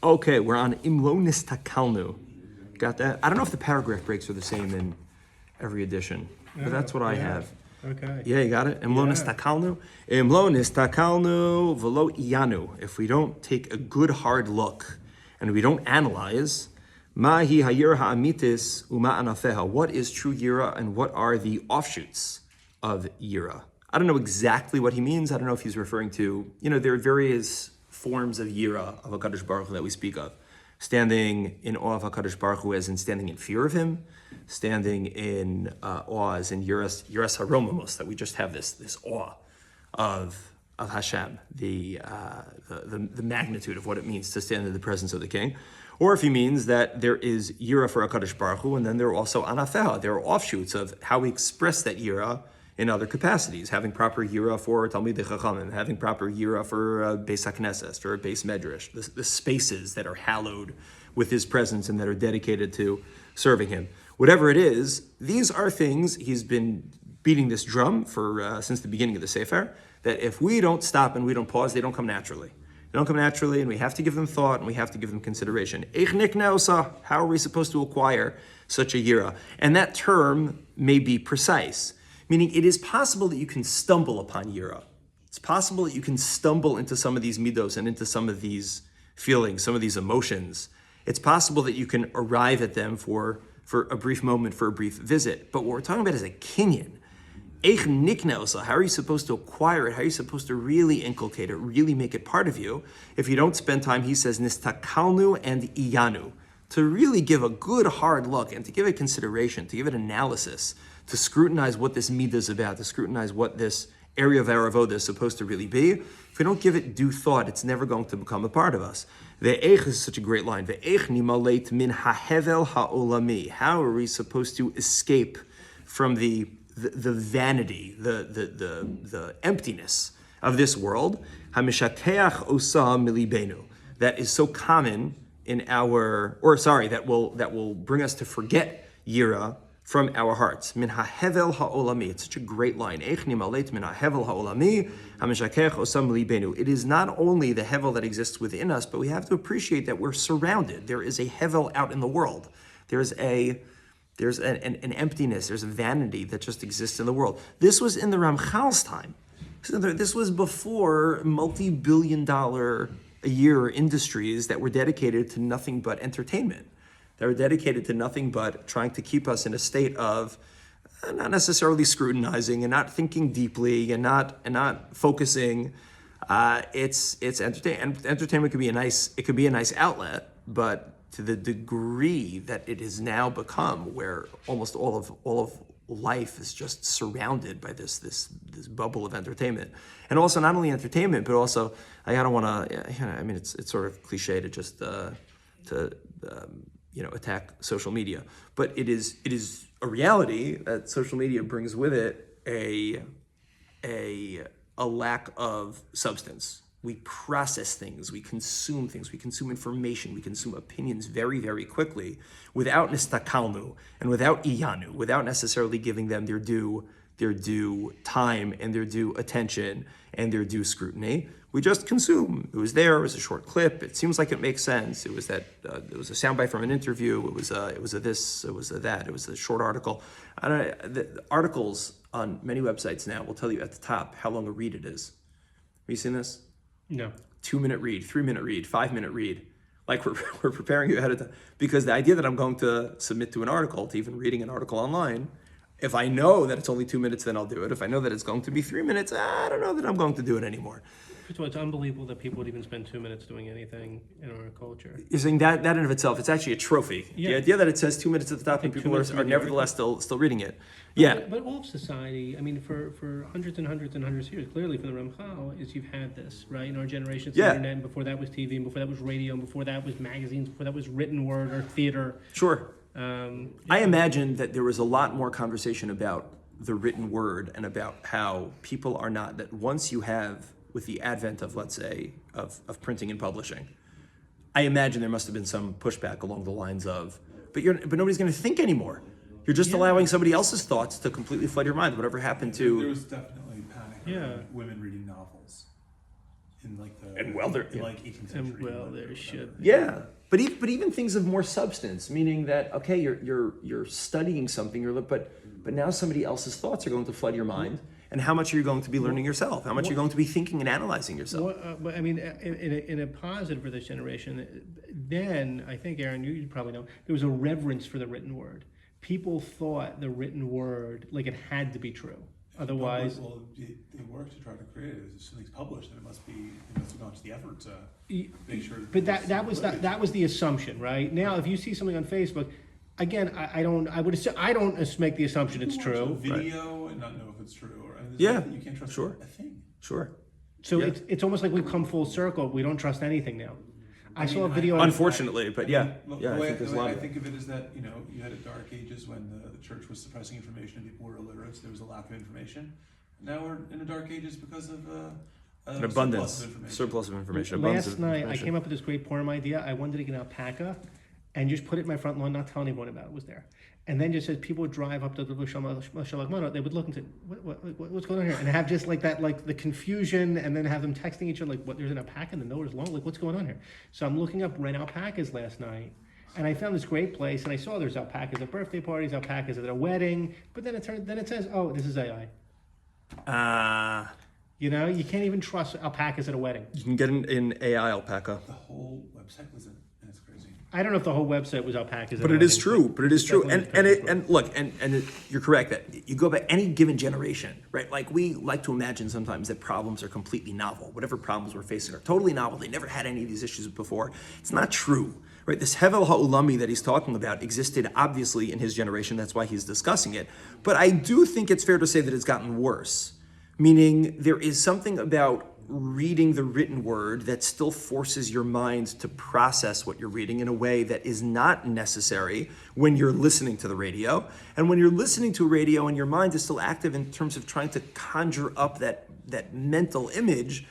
Okay, we're on Imlo Nistakalnu. Got that? I don't know if the paragraph breaks are the same in every edition, but that's what I have. Okay. Yeah, you got it? Imlo Nistakalnu. Imlo Nistakalnu velo iyanu. If we don't take a good hard look and we don't analyze, Mahi hayira ha'amitis uma anafeha. What is true yira and what are the offshoots of yira? I don't know exactly what he means. I don't know if he's referring to, there are various forms of yira of HaKadosh Baruch Hu that we speak of. Standing in awe of HaKadosh Baruch Hu as in standing in fear of him, standing in awe as in yiras haromamos, that we just have this awe of Hashem, the magnitude of what it means to stand in the presence of the King. Or if he means that there is yira for HaKadosh Baruch Hu, and then there are also anafeha, there are offshoots of how we express that yira in other capacities, having proper yira for Talmidei Chachamim, having proper yira for Beis HaKnesses or Beis Medrash, the spaces that are hallowed with his presence and that are dedicated to serving him. Whatever it is, these are things he's been beating this drum for since the beginning of the Sefer, that if we don't stop and we don't pause, they don't come naturally. They don't come naturally, and we have to give them thought and we have to give them consideration. How are we supposed to acquire such a yira? And that term may be precise, meaning it is possible that you can stumble upon yira. It's possible that you can stumble into some of these midos and into some of these feelings, some of these emotions. It's possible that you can arrive at them for a brief moment, for a brief visit. But what we're talking about is a kinyan. How are you supposed to acquire it? How are you supposed to really inculcate it, really make it part of you? If you don't spend time, he says, nistakalnu and iyanu, to really give a good hard look and to give it consideration, to give it analysis, to scrutinize what this midah is about, to scrutinize what this area of our avodah is supposed to really be. If we don't give it due thought, it's never going to become a part of us. Ve'ech is such a great line. Ve'ech nimaleit min hahevel ha'olami. How are we supposed to escape from the vanity, the emptiness of this world? Hamishakeach osa milibenu. That is so common in that will bring us to forget yira from our hearts. Min hahevel ha'olami. It's such a great line. Eich nimaleit min hahevel ha'olami, hamishakech osam libenu. It is not only the hevel that exists within us, but we have to appreciate that we're surrounded. There is a hevel out in the world. There's an emptiness, there's a vanity that just exists in the world. This was in the Ramchal's time. This was before multi-billion-dollar a year industries that were dedicated to nothing but entertainment. They were dedicated to nothing but trying to keep us in a state of not necessarily scrutinizing and not thinking deeply and not focusing. It's entertainment could be a nice outlet, but to the degree that it has now become, where almost all of life is just surrounded by this bubble of entertainment, and also not only entertainment, but also I don't want to. It's sort of cliche to just attack social media, but it is a reality that social media brings with it a lack of substance. We process things, we consume information, we consume opinions very, very quickly without nistakalnu and without iyanu, without necessarily giving them their due time and their due attention and their due scrutiny. We just consume. It was there. It was a short clip. It seems like it makes sense. It was a soundbite from an interview. It was a this. It was a that. It was a short article. The articles on many websites now will tell you at the top how long a read it is. Have you seen this? No. 2-minute read, 3-minute read, 5-minute read. Like we're preparing you ahead of time, because the idea that I'm going to submit to an article, to even reading an article online, if I know that it's only 2 minutes, then I'll do it. If I know that it's going to be 3 minutes, I don't know that I'm going to do it anymore. First of all, it's unbelievable that people would even spend 2 minutes doing anything in our culture. You're saying that in of itself, it's actually a trophy. Yeah. The idea that it says 2 minutes at the top and people are nevertheless still reading it. Yeah. But all of society, for hundreds and hundreds and hundreds of years, clearly from the Ramchal, is you've had this, right? In our generation, it's the internet, and before that was TV, and before that was radio, and before that was magazines, before that was written word or theater. Sure. I imagine that there was a lot more conversation about the written word and about how people are not, that once you have, with the advent of, let's say, of printing and publishing, I imagine there must have been some pushback along the lines of, but nobody's going to think anymore. You're just allowing somebody else's thoughts to completely flood your mind. Whatever happened to... There was definitely panic around women reading novels in like the And well, there- in like 18th century. And well, England or there should whatever. be. Yeah, but even things of more substance, meaning that okay, you're studying something, but now somebody else's thoughts are going to flood your mind, and how much are you going to be learning yourself? How much are you going to be thinking and analyzing yourself? But I mean, in a positive for this generation, then I think, Aaron, you probably know, there was a reverence for the written word. People thought the written word, like it had to be true. Otherwise, Well, they work to try to create it. If something's published, then it must have gone to the effort to make sure. but that was the assumption, right? Now, if you see something on Facebook, again, I don't make the assumption it's You can watch true. a video and not know if it's true, or and there's Yeah, nothing- you can't trust sure. a thing. Sure. So Yeah. it's almost like we've come full circle. We don't trust anything now. I saw a video. Unfortunately, but yeah, Look, yeah, the I way, think there's a lot I of it. think of it is that you had a dark ages when the church was suppressing information and people were illiterate, so there was a lack of information. Now we're in the dark ages because of An abundance, surplus of information. abundance Last of night, I information. came up with this great Purim idea. I wanted to get an alpaca and just put it in my front lawn, not tell anyone about it was there. And then just as people would drive up to the Shalach, they would look and say, what's going on here? And have just like that, like the confusion, and then have them texting each other, like, what, there's an alpaca and the nose is long, like, what's going on here? So I'm looking up rent alpacas last night, and I found this great place, and I saw there's alpacas at birthday parties, alpacas at a wedding, but then it says, oh, this is AI. You know, you can't even trust alpacas at a wedding. You can get an AI alpaca. The whole website was in, and it's crazy. I don't know if the whole website was alpacas. But at it a is wedding, true. But it is true. definitely And look, you're correct that you go by any given generation, right? Like we like to imagine sometimes that problems are completely novel. Whatever problems we're facing are totally novel. They never had any of these issues before. It's not true, right? This Hevel Ha'ulami that he's talking about existed obviously in his generation. That's why he's discussing it. But I do think it's fair to say that it's gotten worse. Meaning there is something about reading the written word that still forces your mind to process what you're reading in a way that is not necessary when you're listening to the radio. And when you're listening to a radio and your mind is still active in terms of trying to conjure up that mental image,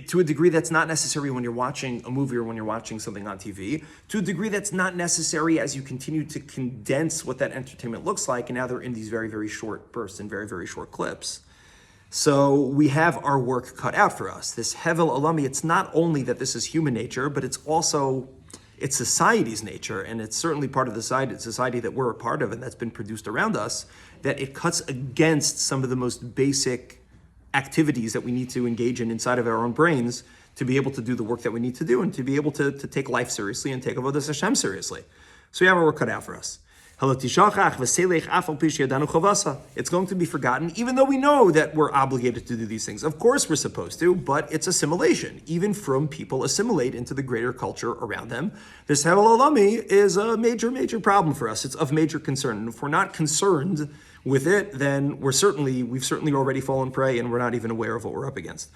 to a degree that's not necessary when you're watching a movie or when you're watching something on TV, to a degree that's not necessary as you continue to condense what that entertainment looks like, and now they're in these very, very short bursts and very, very short clips. So we have our work cut out for us. This Hevel Alami, it's not only that this is human nature, but it's society's nature, and it's certainly part of the society that we're a part of and that's been produced around us, that it cuts against some of the most basic activities that we need to engage in inside of our own brains to be able to do the work that we need to do and to be able to take life seriously and take Avodas Hashem seriously. So we have our work cut out for us. It's going to be forgotten, even though we know that we're obligated to do these things. Of course we're supposed to, but it's assimilation. Even from people assimilate into the greater culture around them. This Hevel Olami is a major, major problem for us. It's of major concern. And if we're not concerned with it, then we've certainly already fallen prey and we're not even aware of what we're up against.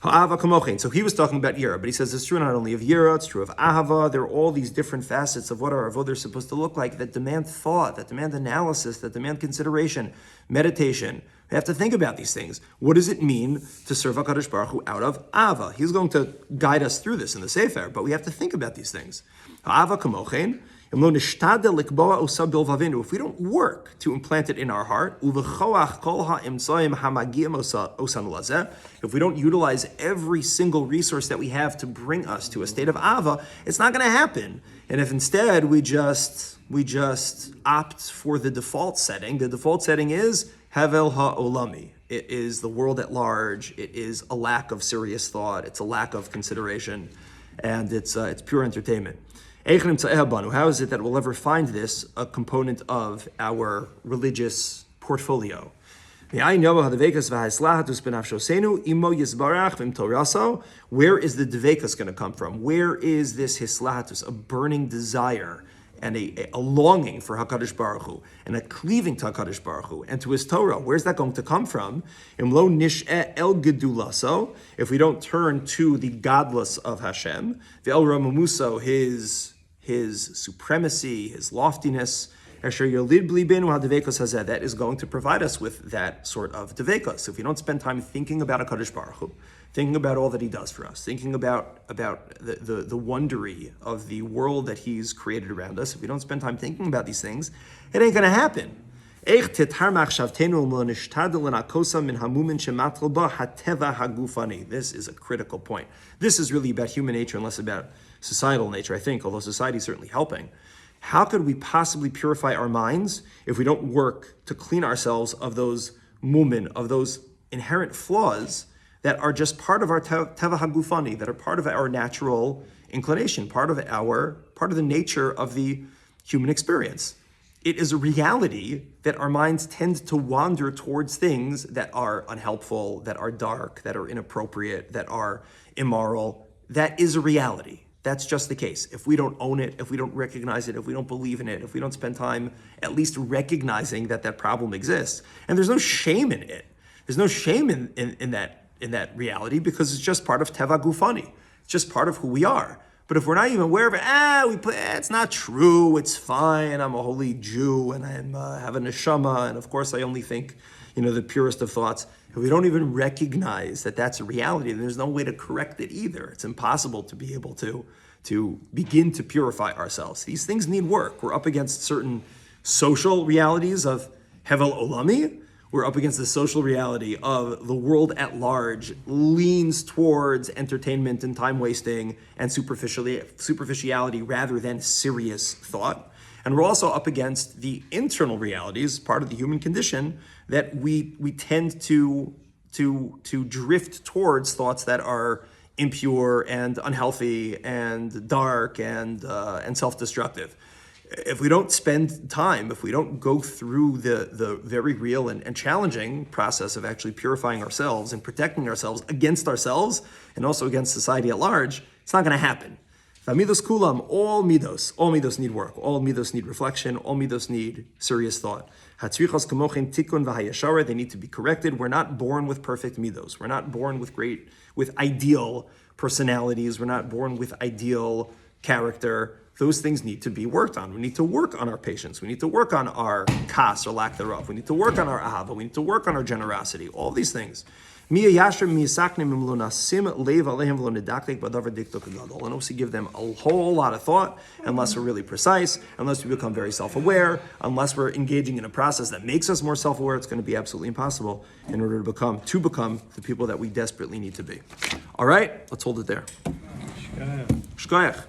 So he was talking about Yira, but he says it's true not only of Yira, it's true of Ahava. There are all these different facets of what our avodah is supposed to look like that demand thought, that demand analysis, that demand consideration, meditation. We have to think about these things. What does it mean to serve HaKadosh Baruch Hu out of Ahava? He's going to guide us through this in the Sefer, but we have to think about these things. Ahava kamochen. If we don't work to implant it in our heart, if we don't utilize every single resource that we have to bring us to a state of Ava, it's not going to happen. And if instead we just opt for the default setting is Havel Ha'olami. It is the world at large. It is a lack of serious thought. It's a lack of consideration, and it's pure entertainment. How is it that we'll ever find this a component of our religious portfolio? Where is the devekas going to come from? Where is this hislahatus, a burning desire and a longing for HaKadosh Baruch Hu, and a cleaving to HaKadosh Baruch Hu, and to his Torah? Where's that going to come from? Imlo nish'eh el gedulaso, if we don't turn to the godless of Hashem, ve'el ramamuso, his supremacy, his loftiness, that is going to provide us with that sort of devekos. If we don't spend time thinking about HaKadosh Baruch Hu, thinking about all that he does for us, thinking about the wondery of the world that he's created around us, if we don't spend time thinking about these things, it ain't going to happen. This is a critical point. This is really about human nature and less about societal nature, I think, although society is certainly helping. How could we possibly purify our minds if we don't work to clean ourselves of those mumin, of those inherent flaws that are just part of our teva hagufani, that are part of our natural inclination, part of the nature of the human experience? It is a reality that our minds tend to wander towards things that are unhelpful, that are dark, that are inappropriate, that are immoral. That is a reality. That's just the case. If we don't own it, if we don't recognize it, if we don't believe in it, if we don't spend time at least recognizing that that problem exists, and there's no shame in it. There's no shame in that reality because it's just part of teva gufani. It's just part of who we are. But if we're not even aware of it, it's not true, it's fine, I'm a holy Jew, and I have a neshama, and of course I only think, the purest of thoughts. If we don't even recognize that that's a reality, then there's no way to correct it either. It's impossible to be able to begin to purify ourselves. These things need work. We're up against certain social realities of hevel olami. We're up against the social reality of the world at large leans towards entertainment and time wasting and superficiality rather than serious thought. And we're also up against the internal realities, part of the human condition, that we tend to drift towards thoughts that are impure and unhealthy and dark and self-destructive. If we don't spend time, if we don't go through the very real and challenging process of actually purifying ourselves and protecting ourselves against ourselves and also against society at large, it's not going to happen. Midos kulam, all midos need work, all midos need reflection, all midos need serious thought. Hatzrichos kamochin tikun v'hayashara, they need to be corrected. We're not born with perfect midos. We're not born with ideal personalities. We're not born with ideal character. Those things need to be worked on. We need to work on our patience. We need to work on our kas or lack thereof. We need to work on our ahava. We need to work on our generosity. All these things. And also give them a whole lot of thought, unless we're really precise, unless we become very self-aware, unless we're engaging in a process that makes us more self-aware. It's going to be absolutely impossible in order to become the people that we desperately need to be. All right, let's hold it there. Shkoyach.